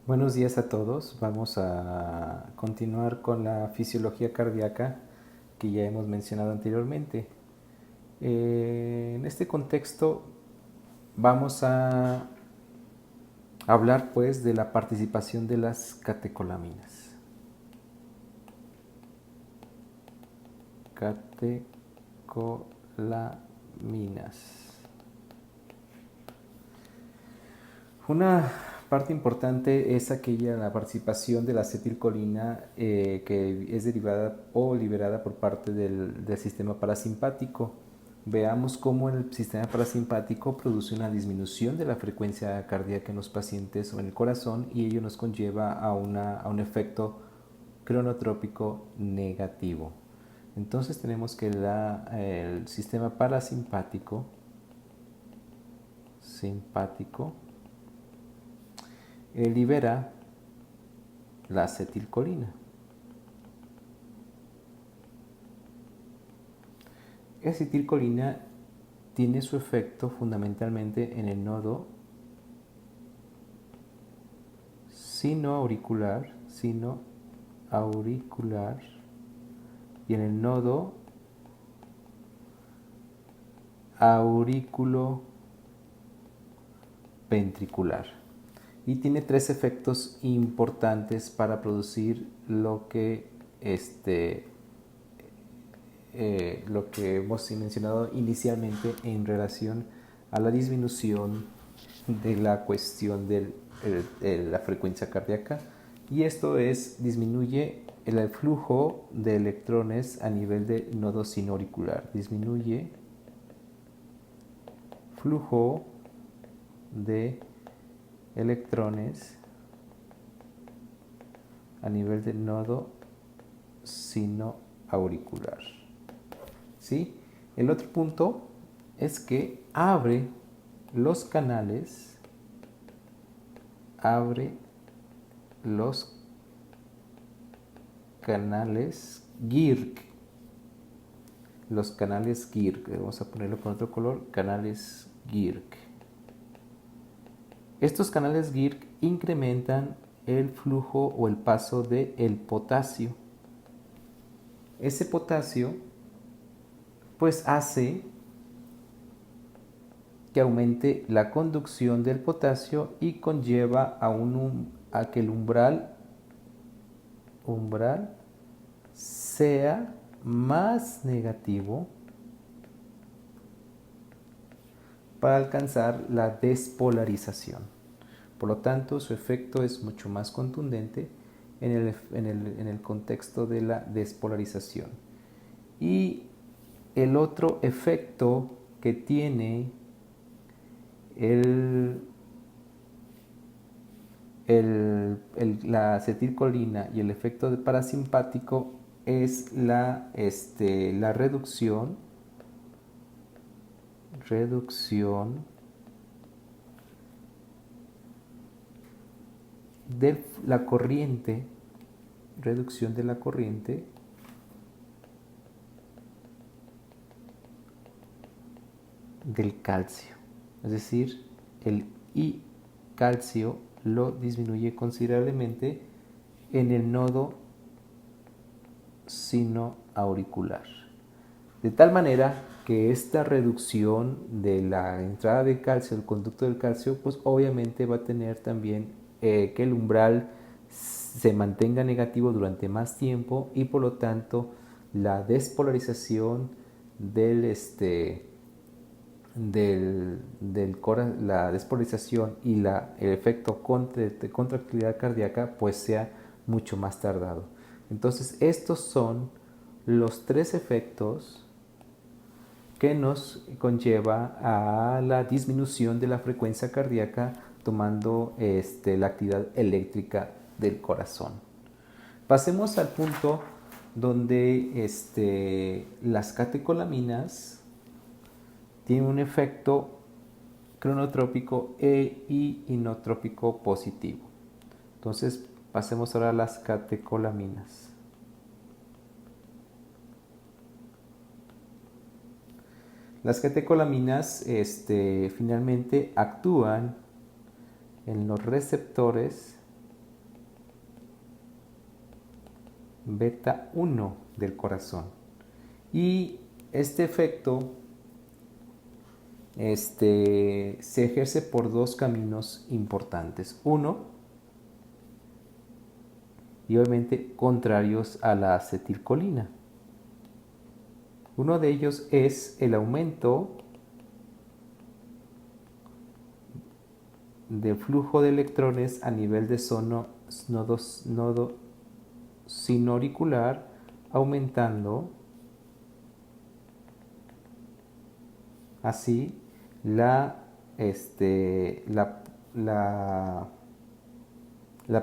Buenos días a todos. Vamos a continuar con la fisiología cardíaca que ya hemos mencionado anteriormente. En este contexto vamos a hablar pues de la participación de las catecolaminas. Catecolaminas. Una parte importante es la participación de la acetilcolina que es derivada o liberada por parte del sistema parasimpático. Veamos cómo el sistema parasimpático produce una disminución de la frecuencia cardíaca en los pacientes o en el corazón, y ello nos conlleva a un efecto cronotrópico negativo. Entonces tenemos que el sistema parasimpático libera la acetilcolina. La acetilcolina tiene su efecto fundamentalmente en el nodo sinoauricular y en el nodo auriculoventricular. Y tiene tres efectos importantes para producir lo que hemos mencionado inicialmente en relación a la disminución de la cuestión de la frecuencia cardíaca, y esto disminuye el flujo de electrones a nivel del nodo sinoauricular, disminuye flujo de electrones a nivel del nodo sinoauricular. ¿Sí? El otro punto es que abre los canales GIRK. Los canales GIRK, vamos a ponerlo con otro color, canales GIRK. Estos canales GIRK incrementan el flujo o el paso del potasio. Ese potasio pues hace que aumente la conducción del potasio y conlleva a que el umbral sea más negativo para alcanzar la despolarización. Por lo tanto, su efecto es mucho más contundente en el contexto de la despolarización. Y el otro efecto que tiene la acetilcolina y el efecto parasimpático es la reducción de la corriente del calcio. Es decir, el I calcio lo disminuye considerablemente en el nodo sinoauricular. De tal manera que esta reducción de la entrada de calcio, el conducto del calcio, pues obviamente va a tener también que el umbral se mantenga negativo durante más tiempo, y por lo tanto la despolarización la despolarización y el efecto de contractilidad cardíaca pues sea mucho más tardado. Entonces estos son los tres efectos que nos conlleva a la disminución de la frecuencia cardíaca tomando la actividad eléctrica del corazón. Pasemos al punto donde las catecolaminas tienen un efecto cronotrópico y inotrópico positivo. Entonces pasemos ahora a las catecolaminas. Las catecolaminas finalmente actúan en los receptores beta 1 del corazón. Y este efecto se ejerce por dos caminos importantes. Uno, y obviamente contrarios a la acetilcolina. Uno de ellos es el aumento de flujo de electrones a nivel de nodo sinoauricular, aumentando así la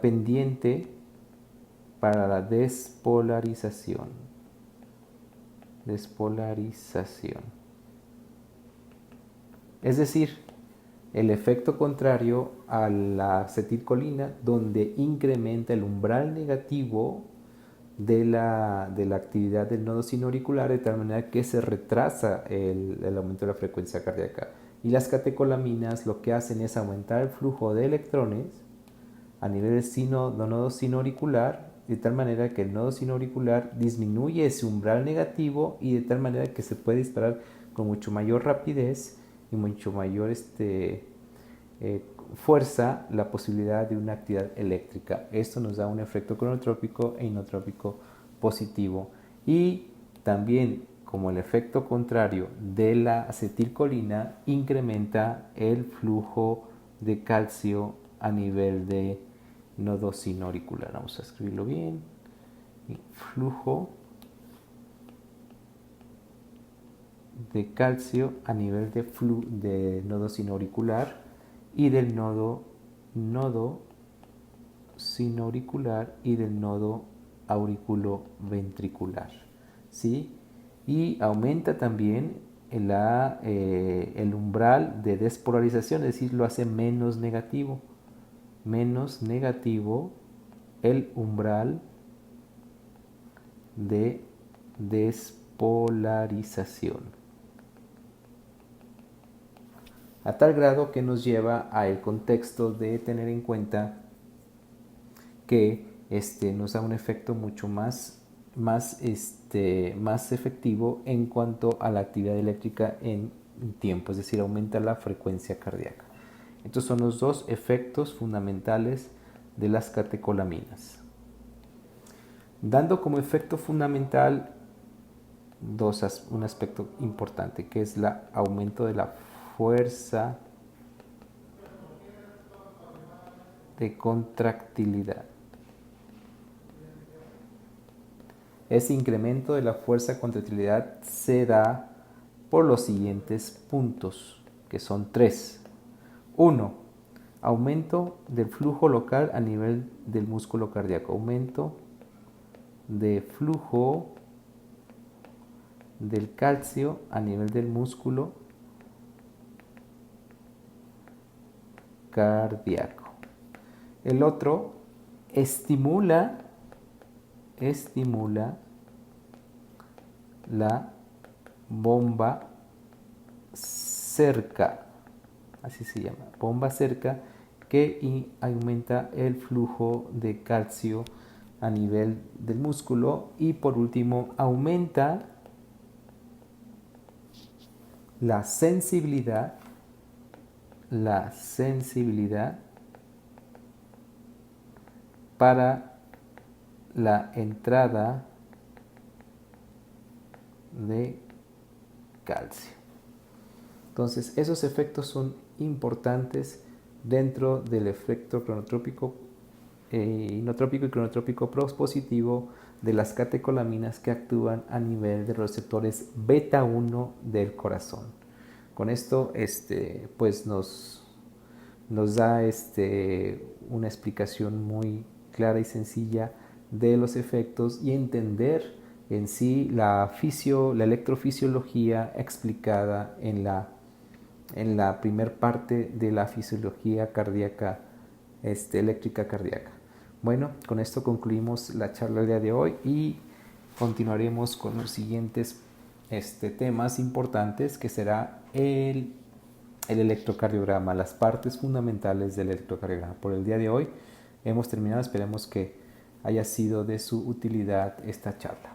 pendiente para la despolarización. Es decir, el efecto contrario a la acetilcolina, donde incrementa el umbral negativo de la actividad del nodo sinoauricular, de tal manera que se retrasa el aumento de la frecuencia cardíaca. Y las catecolaminas lo que hacen es aumentar el flujo de electrones a nivel del nodo sinoauricular, de tal manera que el nodo sinoauricular disminuye ese umbral negativo y de tal manera que se puede disparar con mucho mayor rapidez y mucho mayor fuerza la posibilidad de una actividad eléctrica. Esto nos da un efecto cronotrópico e inotrópico positivo. Y también, como el efecto contrario de la acetilcolina, incrementa el flujo de calcio a nivel de nodo sinoauricular. Vamos a escribirlo bien. Flujo de calcio a nivel de nodo sinoauricular y del nodo sinoauricular y del nodo auriculoventricular, ¿sí? Y aumenta también el umbral de despolarización, es decir, lo hace menos negativo el umbral de despolarización, a tal grado que nos lleva al contexto de tener en cuenta que nos da un efecto mucho más efectivo en cuanto a la actividad eléctrica en tiempo, es decir, aumenta la frecuencia cardíaca. Estos son los dos efectos fundamentales de las catecolaminas. Dando como efecto fundamental un aspecto importante, que es el aumento de la fuerza de contractilidad. Ese incremento de la fuerza de contractilidad se da por los siguientes puntos, que son 3. 1. Aumento del flujo local a nivel del músculo cardíaco. Aumento de flujo del calcio a nivel del músculo cardíaco. El otro, estimula la bomba cerca, así se llama, bomba cerca, que aumenta el flujo de calcio a nivel del músculo. Y por último, aumenta la sensibilidad para la entrada de calcio. Entonces, esos efectos son importantes dentro del efecto cronotrópico, inotrópico y cronotrópico positivo de las catecolaminas que actúan a nivel de los receptores beta 1 del corazón. Con esto, pues nos da una explicación muy clara y sencilla de los efectos y entender en sí la electrofisiología explicada en la primer parte de la fisiología cardíaca, eléctrica cardíaca. Bueno, con esto concluimos la charla del día de hoy y continuaremos con los siguientes temas importantes que será el electrocardiograma, las partes fundamentales del electrocardiograma. Por el día de hoy hemos terminado, esperemos que haya sido de su utilidad esta charla.